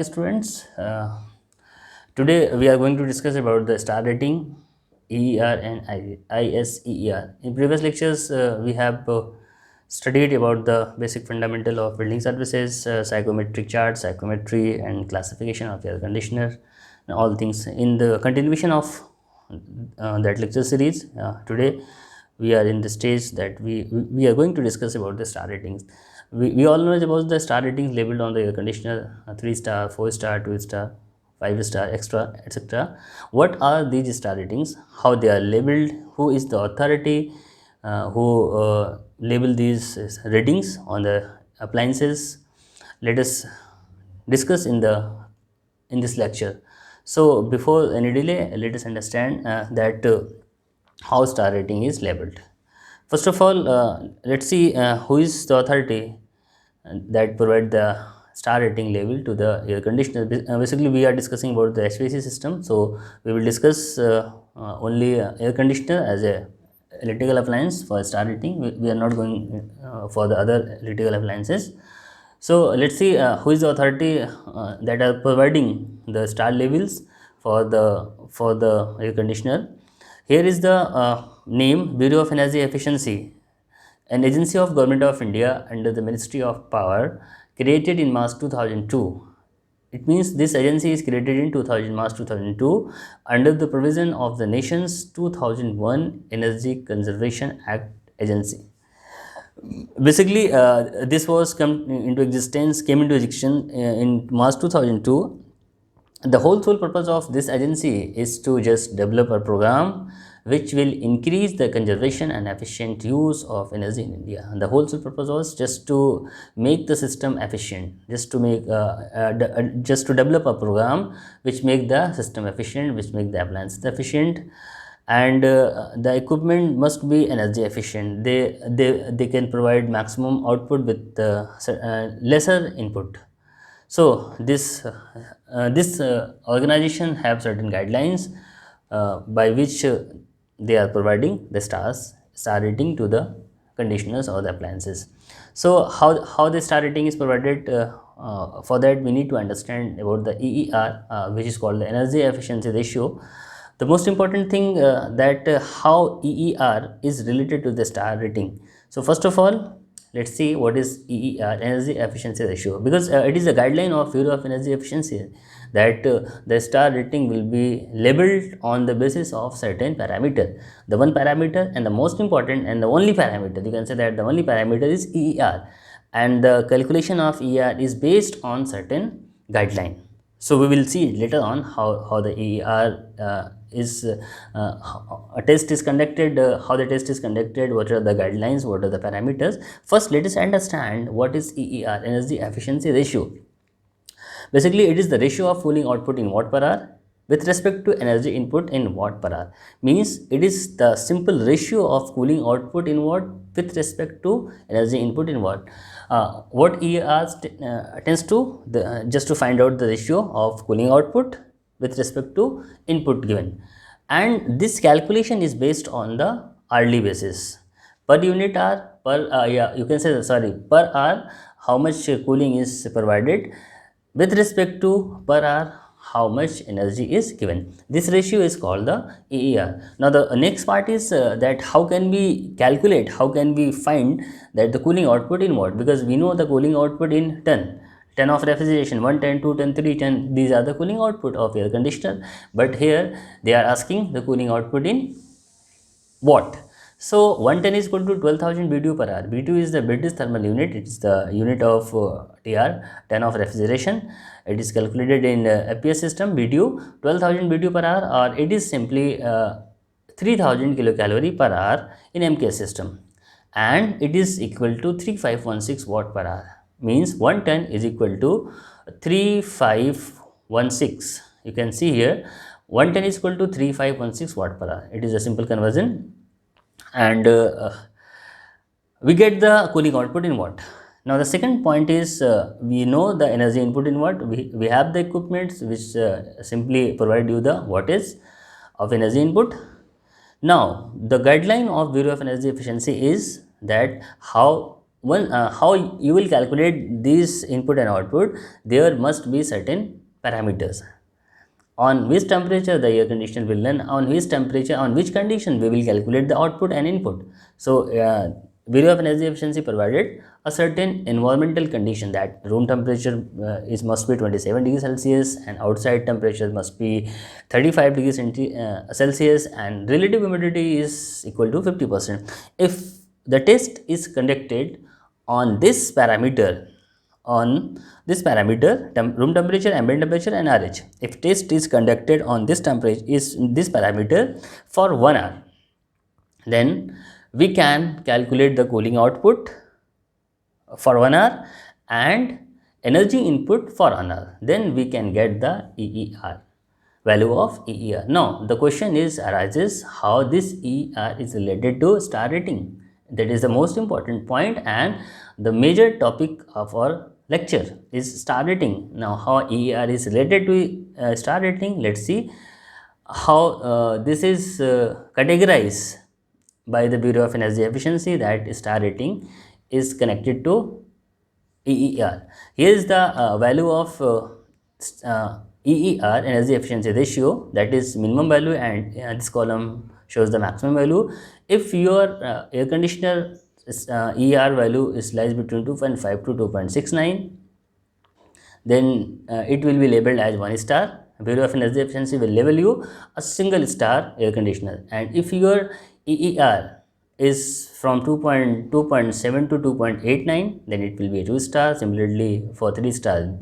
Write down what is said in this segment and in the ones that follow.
students. Today we are going to discuss about the star rating, EER and ISEER. In previous lectures we have studied about the basic fundamental of building services, psychometric chart, psychometry and classification of air conditioner and all things. In the continuation of that lecture series, today we are in the stage that we are going to discuss about the star ratings. We all know about the star ratings labeled on the air conditioner, 3 star, 4 star, 2 star, 5 star, extra, etc. What are these star ratings? How they are labeled? Who is the authority who label these ratings on the appliances? Let us discuss in this lecture. So before any delay, let us understand that how star rating is labeled. First of all, let's see who is the authority that provide the star rating label to the air conditioner. Basically, we are discussing about the HVAC system, so we will discuss only air conditioner as a electrical appliance for star rating. We are not going for the other electrical appliances. So let's see who is the authority that are providing the star labels for the air conditioner. Here is the name Bureau of Energy Efficiency, an agency of Government of India under the Ministry of Power, created in March 2002. It means this agency is created in March 2002 under the provision of the nation's 2001 Energy Conservation Act agency. Basically, this was came into existence in March 2002. The whole sole purpose of this agency is to just develop a program which will increase the conservation and efficient use of energy in India. And the whole sole purpose was just to make the system efficient, just to develop a program which make the system efficient, which make the appliances efficient, and the equipment must be energy efficient. They can provide maximum output with lesser input. So this organization have certain guidelines by which they are providing the star rating to the conditioners or the appliances. So how the star rating is provided? For that we need to understand about the EER, which is called the energy efficiency ratio. The most important thing that how EER is related to the star rating. So first of all, let's see what is EER, energy efficiency ratio, because it is a guideline of Bureau of Energy Efficiency that the star rating will be labeled on the basis of certain parameter. The one parameter and the most important and the only parameter, you can say that the only parameter is EER, and the calculation of EER is based on certain guideline. So we will see later on how the EER is a test is conducted, how the test is conducted, what are the guidelines, what are the parameters. First, let us understand what is EER, energy efficiency ratio. Basically, it is the ratio of cooling output in watt per hour with respect to energy input in watt per hour. Means it is the simple ratio of cooling output in watt with respect to energy input in watt. What EER tends to just to find out the ratio of cooling output with respect to input given, and this calculation is based on the hourly basis. Per unit hour, you can say, sorry, per hour how much cooling is provided with respect to per hour how much energy is given. This ratio is called the EER. Now the next part is that how can we calculate, how can we find that the cooling output in watt, because we know the cooling output in ton of refrigeration, 1 ton, 2 ton, 3 ton, these are the cooling output of air conditioner, but here they are asking the cooling output in watt. So 1 ton is equal to 12,000 BTU per hour. BTU is the British thermal unit. It is the unit of TR, ton of refrigeration. It is calculated in FPS system. BTU 12,000 BTU per hour, or it is simply 3,000 kilocalorie per hour in MKS system, and it is equal to 3516 watt per hour. Means 1 ton is equal to 3516. You can see here 1 ton is equal to 3516 watt per hour. It is a simple conversion, and we get the cooling output in watt. Now the second point is we know the energy input in watt. We have the equipments which simply provide you the wattage of energy input. Now the guideline of Bureau of Energy Efficiency is that how how you will calculate this input and output, there must be certain parameters. On which temperature the air conditioner will run, on which temperature, on which condition we will calculate the output and input. So Bureau of Energy Efficiency provided a certain environmental condition, that room temperature is must be 27 degrees Celsius and outside temperature must be 35 degrees Celsius, and relative humidity is equal to 50%. If the test is conducted on this parameter, room temperature, ambient temperature and RH, if test is conducted on this temperature, is this parameter for 1 hour, then we can calculate the cooling output for 1 hour and energy input for 1 hour. Then we can get the EER, value of EER. Now the question arises how this EER is related to star rating. That is the most important point and the major topic of our lecture is star rating. Now how EER is related to star rating, let's see how this is categorized by the Bureau of Energy Efficiency, that star rating is connected to EER. Here is the value of EER, energy efficiency ratio, that is minimum value, and this column shows the maximum value. If your air conditioner EER value is lies between 2.5 to 2.69, then it will be labeled as 1 star. Bureau of Energy Efficiency will label you a single star air conditioner. And if your EER is from 2.7 to 2.89, then it will be a 2 star. Similarly for 3 star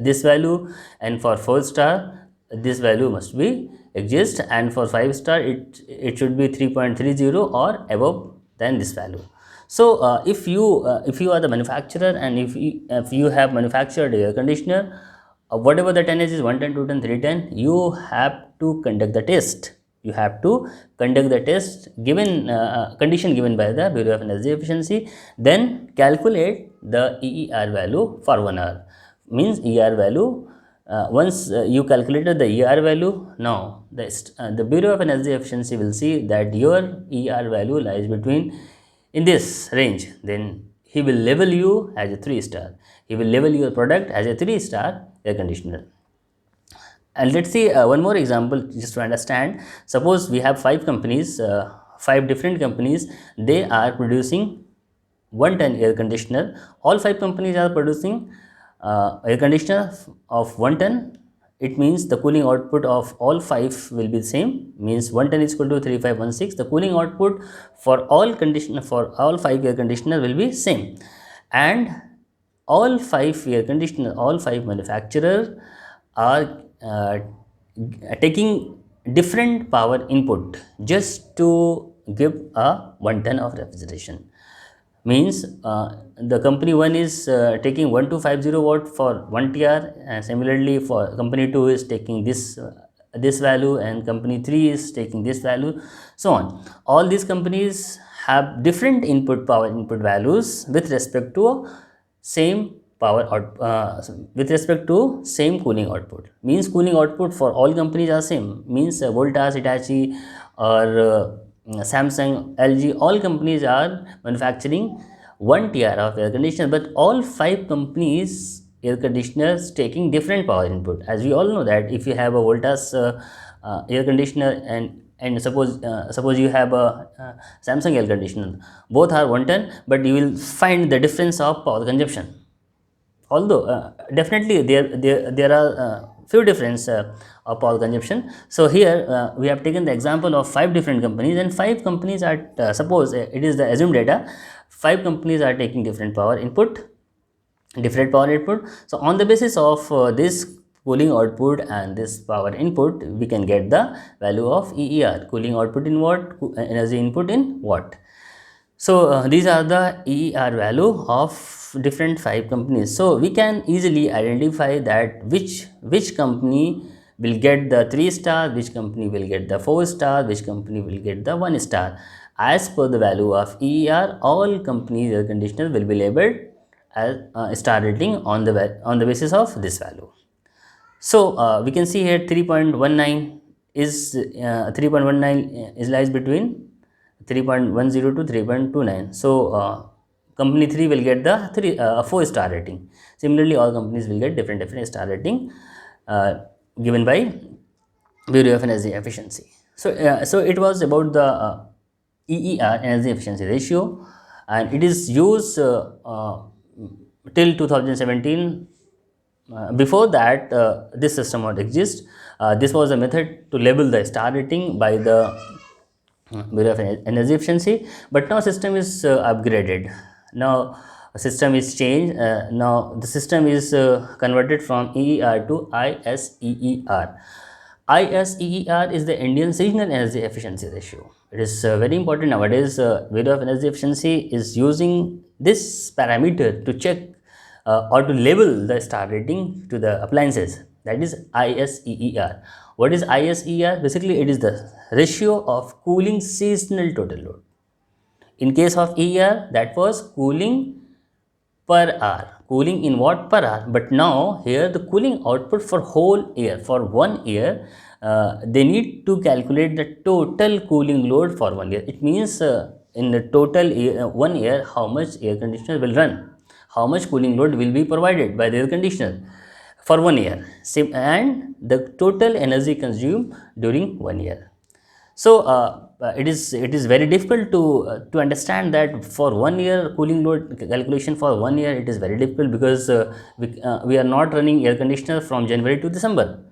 this value, and for 4 star this value must be exist, and for 5 star it should be 3.30 or above than this value. So if you are the manufacturer and if you have manufactured air conditioner, whatever the tonnage is 110, 210, 310, you have to conduct the test. You have to conduct the test given condition given by the Bureau of Energy Efficiency, then calculate the EER value for 1 hour. Means ER value, once you calculated the ER value, now the Bureau of Energy Efficiency will see that your ER value lies between in this range, then he will label you as a 3 star. He will label your product as a 3 star air conditioner. And let's see one more example just to understand. Suppose we have 5 companies, 5 different companies, they are producing 1 ton air conditioner. All 5 companies are producing air conditioner of 1 ton. It means the cooling output of all 5 will be the same, means 1 ton is equal to 3516. The cooling output for all 5 air conditioner will be same, and all 5 air conditioner, all 5 manufacturers are taking different power input just to give a 1 ton of refrigeration. Means the company 1 is taking 1250 watt for 1 TR, and similarly for company 2 is taking this value, and company 3 is taking this value, so on. All these companies have different power input values with respect to same with respect to same cooling output. Means cooling output for all companies are same, means Voltas, Hitachi or Samsung, LG, all companies are manufacturing 1 TR of air conditioner, but all 5 companies air conditioners taking different power input. As we all know that if you have a Voltas air conditioner and suppose you have a Samsung air conditioner, both are 1 ton, but you will find the difference of power consumption. Although definitely there are few difference of power consumption. So here we have taken the example of 5 different companies, and 5 companies are suppose it is the assumed data, 5 companies are taking different power input. So on the basis of this cooling output and this power input, we can get the value of EER, cooling output in watt, energy input in watt. So these are the EER value of different 5 companies. So we can easily identify that which company will get the 3 star, which company will get the 4 star, which company will get the 1 star. As per the value of EER, all companies air conditioners will be labeled as star rating on the basis of this value. So we can see here 3.19 is 3.19 is lies between 3.10 to 3.29. So company 3 will get the 4-star rating. Similarly, all companies will get different star rating given by Bureau of Energy Efficiency. So it was about the EER, energy efficiency ratio, and it is used till 2017. Before that, this system would exist. This was a method to label the star rating by the Bureau of Energy Efficiency, but now system is upgraded. Now system is changed. Now the system is converted from EER to ISEER. ISEER is the Indian Seasonal Energy Efficiency Ratio. It is very important nowadays. Bureau of Energy Efficiency is using this parameter to check or to label the star rating to the appliances. That is ISEER. What is ISEER? Basically, it is the ratio of cooling seasonal total load. In case of ER, that was cooling per hour. Cooling in watt per hour. But now here the cooling output for whole year, for 1 year, they need to calculate the total cooling load for 1 year. It means in the total 1 year, how much air conditioner will run, how much cooling load will be provided by the air conditioner for 1 year, and the total energy consumed during 1 year. So it is very difficult to understand that for 1 year cooling load calculation for 1 year, it is very difficult because we are not running air conditioner from January to December.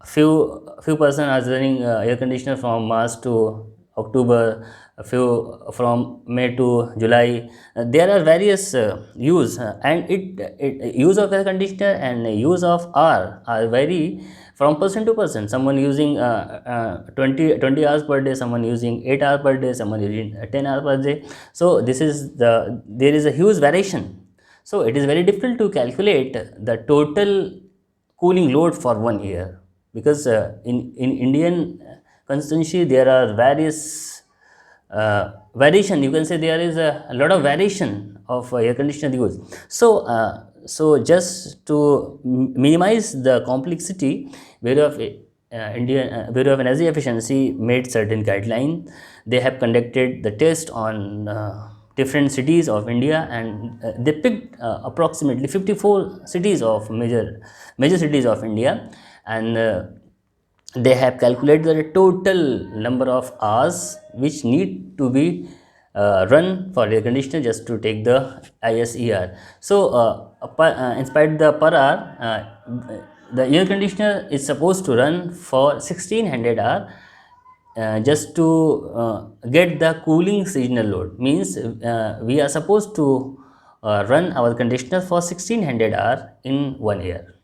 Few person are running air conditioner from March to October, a few from May to July. There are various use and it use of air conditioner and use of hour are vary from person to person. Someone using 20 hours per day, someone using 8 hours per day, someone using 10 hours per day. So this is there is a huge variation. So it is very difficult to calculate the total cooling load for 1 year because in Indian constituency there are various variation. You can say there is a lot of variation of air conditioner use. So just to minimize the complexity, Bureau of Bureau of Energy Efficiency made certain guidelines. They have conducted the test on different cities of India, and they picked approximately 54 cities of major cities of India, and they have calculated the total number of hours which need to be run for air conditioner just to take the ISER. So in spite the per hour, the air conditioner is supposed to run for 1600 hours just to get the cooling seasonal load. Means we are supposed to run our conditioner for 1600 hours in 1 year.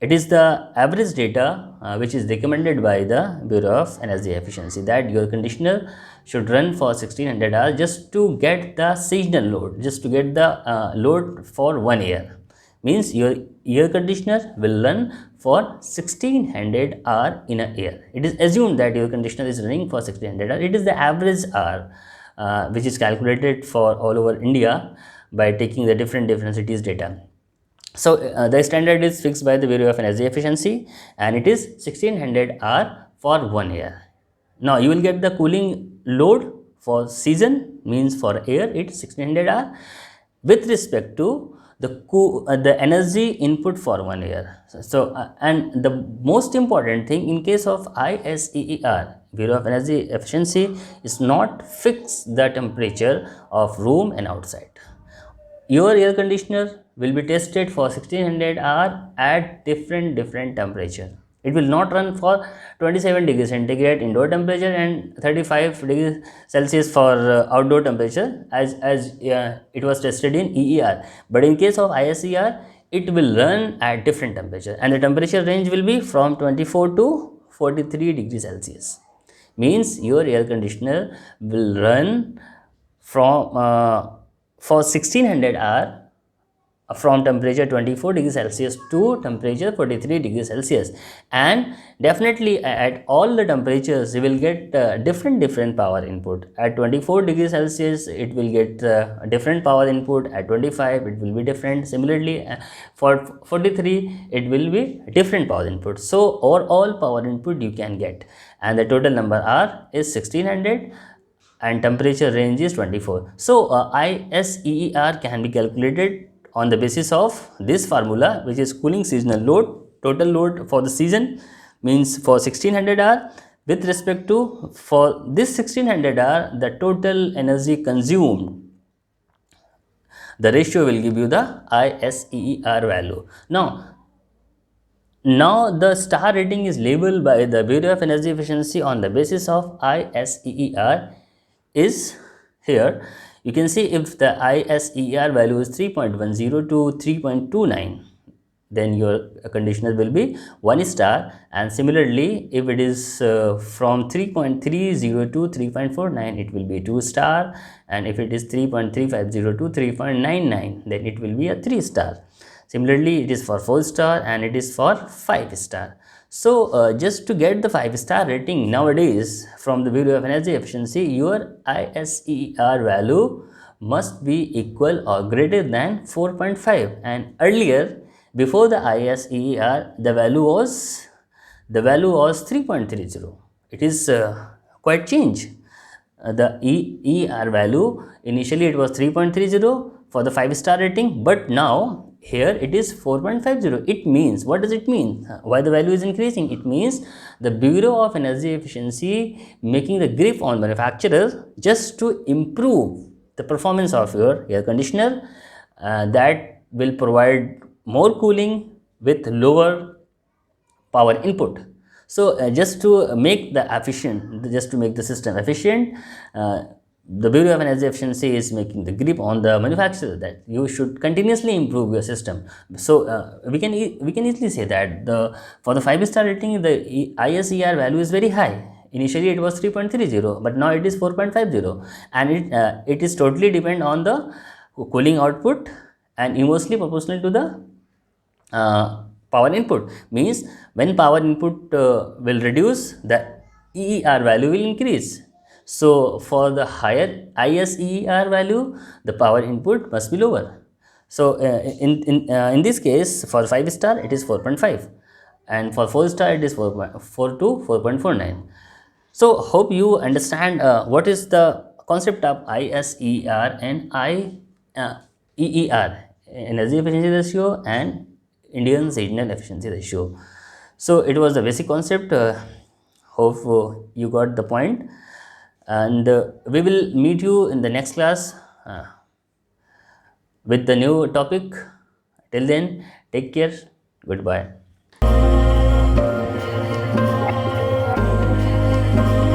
It is the average data which is recommended by the Bureau of Energy Efficiency that your conditioner should run for 1600 hours just to get the seasonal load, just to get the load for 1 year. Means your air conditioner will run for 1600 hours in a year. It is assumed that your conditioner is running for 1600 hours. It is the average hour which is calculated for all over India by taking the different cities data. So the standard is fixed by the Bureau of Energy Efficiency, and it is 1600 hour for 1 year. Now you will get the cooling load for season, means for air it's 1600 hour with respect to the energy input for 1 year. So and the most important thing, in case of ISEER, Bureau of Energy Efficiency, is not fix the temperature of room and outside. Your air conditioner will be tested for 1600 hours at different temperature. It will not run for 27 degrees centigrade indoor temperature and 35 degrees Celsius for outdoor temperature as it was tested in EER. But in case of ISER, it will run at different temperature, and the temperature range will be from 24 to 43 degrees Celsius. Means your air conditioner will run from for 1600 hours from temperature 24 degrees Celsius to temperature 43 degrees Celsius, and definitely at all the temperatures you will get different power input. At 24 degrees Celsius it will get different power input, at 25 it will be different, similarly for 43 it will be different power input. So overall power input you can get, and the total number R is 1600, and temperature range is 24. So ISEER can be calculated on the basis of this formula, which is cooling seasonal load. Total load for the season means for 1600 hour, with respect to for this 1600 hour the total energy consumed, the ratio will give you the ISEER value. Now the star rating is labeled by the Bureau of Energy Efficiency on the basis of ISEER is here. You can see if the ISEER value is 3.10 to 3.29, then your conditioner will be 1 star, and similarly if it is from 3.30 to 3.49, it will be 2 star, and if it is 3.350 to 3.99, then it will be a 3 star. Similarly, it is for 4 star and it is for 5 star. So just to get the 5 star rating nowadays from the Bureau of Energy Efficiency, your ISER value must be equal or greater than 4.5, and earlier before the ISER the value was 3.30. It is quite change. The ER value initially it was 3.30 for the 5 star rating, but now here it is 4.50. It means, what does it mean? Why the value is increasing? It means the Bureau of Energy Efficiency making the grip on manufacturers just to improve the performance of your air conditioner that will provide more cooling with lower power input. So just to make the system efficient, the Bureau of Energy Efficiency is making the grip on the manufacturer that you should continuously improve your system. So we can easily say that for the 5 star rating the ISER value is very high. Initially it was 3.30, but now it is 4.50, and it is totally depend on the cooling output and inversely proportional to the power input. Means when power input will reduce, the EER value will increase. So for the higher ISEER value, the power input must be lower. So in this case, for 5 star it is 4.5, and for 4 star it is 4.4 to 4.49. So hope you understand what is the concept of ISER and EER, energy efficiency ratio, and Indian seasonal efficiency ratio. So it was the basic concept. Hope you got the point, and we will meet you in the next class with the new topic. Till then, take care. Goodbye.